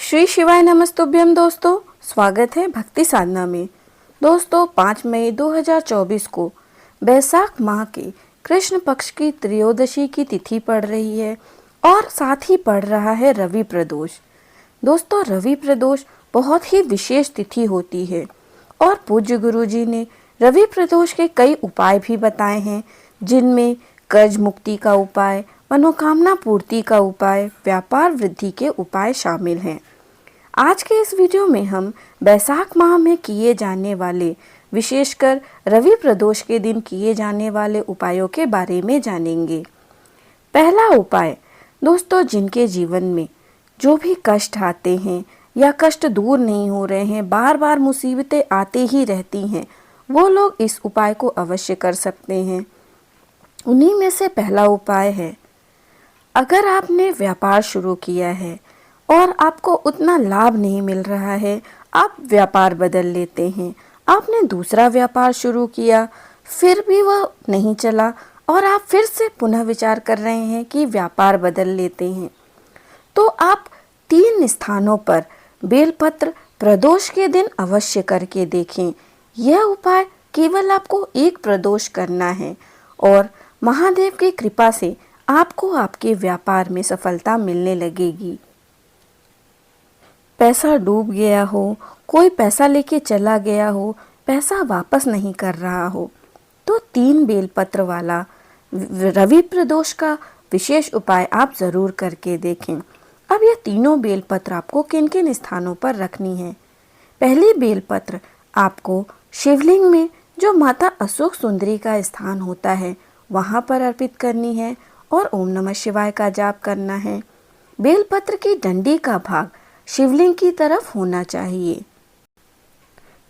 श्री शिवाय नमस्तुभ्यम दोस्तों, स्वागत है भक्ति साधना में। दोस्तों 5 मई 2024 को बैसाख माह के कृष्ण पक्ष की त्रयोदशी की तिथि पड़ रही है और साथ ही पड़ रहा है रवि प्रदोष। दोस्तों रवि प्रदोष बहुत ही विशेष तिथि होती है और पूज्य गुरु जी ने रवि प्रदोष के कई उपाय भी बताए हैं, जिनमें कर्ज मुक्ति का उपाय, मनोकामना पूर्ति का उपाय, व्यापार वृद्धि के उपाय शामिल हैं। आज के इस वीडियो में हम बैसाख माह में किए जाने वाले, विशेषकर रवि प्रदोष के दिन किए जाने वाले उपायों के बारे में जानेंगे। पहला उपाय, दोस्तों जिनके जीवन में जो भी कष्ट आते हैं या कष्ट दूर नहीं हो रहे हैं, बार बार मुसीबतें आती ही रहती हैं, वो लोग इस उपाय को अवश्य कर सकते हैं। उन्हीं में से पहला उपाय है, अगर आपने व्यापार शुरू किया है और आपको उतना लाभ नहीं मिल रहा है, आप व्यापार बदल लेते हैं। आपने दूसरा व्यापार शुरू किया, फिर भी वह नहीं चला और आप फिर से पुनः विचार कर रहे हैं कि व्यापार बदल लेते हैं, तो आप 3 स्थानों पर बेलपत्र प्रदोष के दिन अवश्य करके देखें। यह उपाय केवल आपको एक प्रदोष करना है और महादेव की कृपा से आपको आपके व्यापार में सफलता मिलने लगेगी। पैसा डूब गया हो, कोई पैसा लेके चला गया हो, पैसा वापस नहीं कर रहा हो, तो 3 बेलपत्र वाला रवि प्रदोष का विशेष उपाय आप जरूर करके देखें। अब यह तीनों बेलपत्र आपको किन किन स्थानों पर रखनी है। पहली बेलपत्र आपको शिवलिंग में जो माता अशोक सुंदरी का स्थान होता है वहां पर अर्पित करनी है और ओम नमः शिवाय का जाप करना है। बेलपत्र की डंडी का भाग शिवलिंग की तरफ होना चाहिए।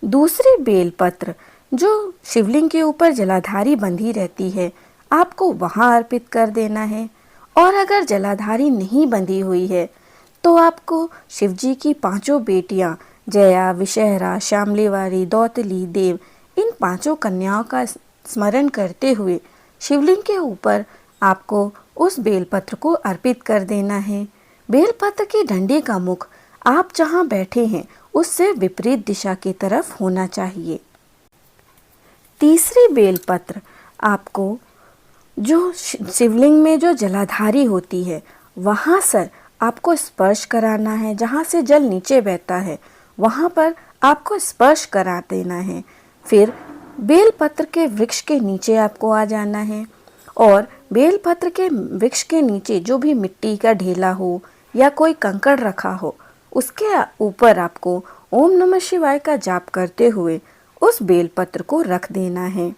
दूसरी बेलपत्र जो शिवलिंग के ऊपर जलाधारी बंधी रहती है, आपको वहां अर्पित कर देना है। और अगर जलाधारी नहीं बंधी हुई है तो आपको शिवजी की 5 बेटियां जया, विषहरा, श्यामलीवारी, दौतली, देव, इन 5 कन्याओं का स्मरण करते हुए शिवलिंग के ऊपर आपको उस बेलपत्र को अर्पित कर देना है। बेलपत्र की डंडी का मुख आप जहां बैठे हैं उससे विपरीत दिशा की तरफ होना चाहिए। तीसरी बेलपत्र आपको जो शिवलिंग में जो जलाधारी होती है वहां से आपको स्पर्श कराना है। जहां से जल नीचे बहता है वहां पर आपको स्पर्श करा देना है। फिर बेलपत्र के वृक्ष के नीचे आपको आ जाना है और बेलपत्र के वृक्ष के नीचे जो भी मिट्टी का ढेला हो या कोई कंकड़ रखा हो, उसके ऊपर आपको ओम नमः शिवाय का जाप करते हुए उस बेलपत्र को रख देना है।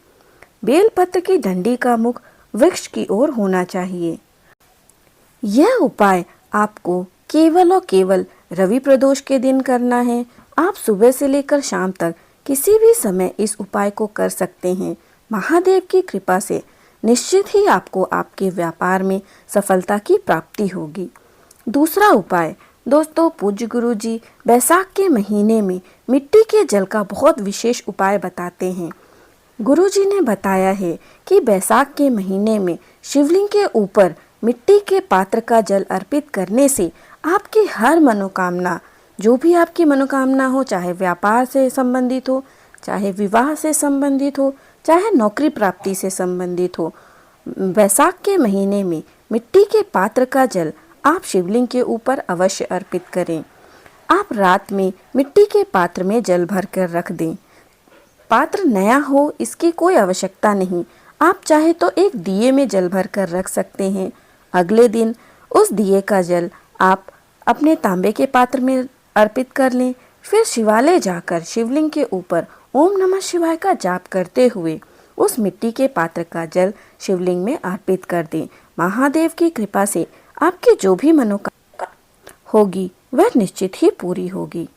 बेलपत्र की डंडी का मुख वृक्ष की ओर होना चाहिए। यह उपाय आपको केवल और केवल रवि प्रदोष के दिन करना है। आप सुबह से लेकर शाम तक किसी भी समय इस उपाय को कर सकते हैं। महादेव की कृपा से निश्चित ही आपको आपके व्यापार में सफलता की प्राप्ति होगी। दूसरा उपाय, दोस्तों पूज्य गुरु जी बैसाख के महीने में मिट्टी के जल का बहुत विशेष उपाय बताते हैं। गुरु जी ने बताया है कि बैसाख के महीने में शिवलिंग के ऊपर मिट्टी के पात्र का जल अर्पित करने से आपकी हर मनोकामना, जो भी आपकी मनोकामना हो, चाहे व्यापार से संबंधित हो, चाहे विवाह से संबंधित हो, चाहे नौकरी प्राप्ति से संबंधित हो, बैसाख के महीने में मिट्टी के पात्र का जल आप शिवलिंग के ऊपर अवश्य अर्पित करें। आप रात में मिट्टी के पात्र में जल भर कर रख दें। पात्र नया हो इसकी कोई आवश्यकता नहीं, आप चाहे तो एक दिए में जल भर कर रख सकते हैं। अगले दिन उस दिए का जल आप अपने तांबे के पात्र में अर्पित कर लें। फिर शिवालय जाकर शिवलिंग के ऊपर ओम नमः शिवाय का जाप करते हुए उस मिट्टी के पात्र का जल शिवलिंग में अर्पित कर दें। महादेव की कृपा से आपकी जो भी मनोकामना होगी वह निश्चित ही पूरी होगी।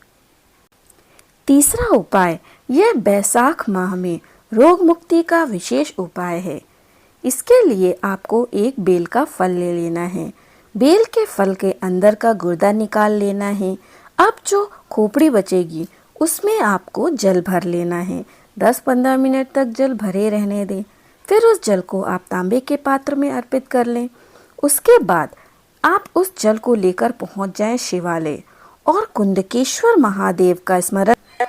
तीसरा उपाय, यह बैसाख माह में रोग मुक्ति का विशेष उपाय है। इसके लिए आपको एक बेल का फल ले लेना है। बेल के फल के अंदर का गुर्दा निकाल लेना है। अब जो खोपड़ी बचेगी उसमें आपको जल भर लेना है। 10-15 मिनट तक जल भरे रहने दें। फिर उस जल को आप तांबे के पात्र में अर्पित कर लें। उसके बाद आप उस जल को लेकर पहुंच जाएं शिवालय और कुंदकेश्वर महादेव का स्मरण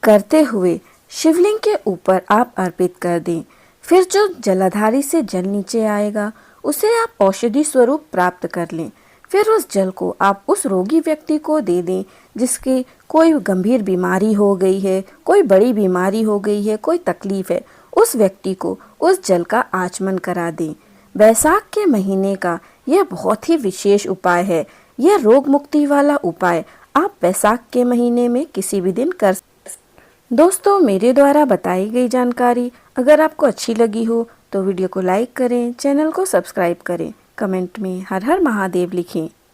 करते हुए शिवलिंग के ऊपर आप अर्पित कर दें। फिर जो जलाधारी से जल नीचे आएगा उसे आप औषधि स्वरूप प्राप्त कर लें। फिर उस जल को आप उस रोगी व्यक्ति को दे दें जिसकी कोई गंभीर बीमारी हो गई है, कोई बड़ी बीमारी हो गई है, कोई तकलीफ है, उस व्यक्ति को उस जल का आचमन करा दें। बैसाख के महीने का यह बहुत ही विशेष उपाय है। यह रोग मुक्ति वाला उपाय आप बैसाख के महीने में किसी भी दिन कर। दोस्तों, मेरे द्वारा बताई गई जानकारी अगर आपको अच्छी लगी हो तो वीडियो को लाइक करें, चैनल को सब्सक्राइब करें, कमेंट में हर हर महादेव लिखें।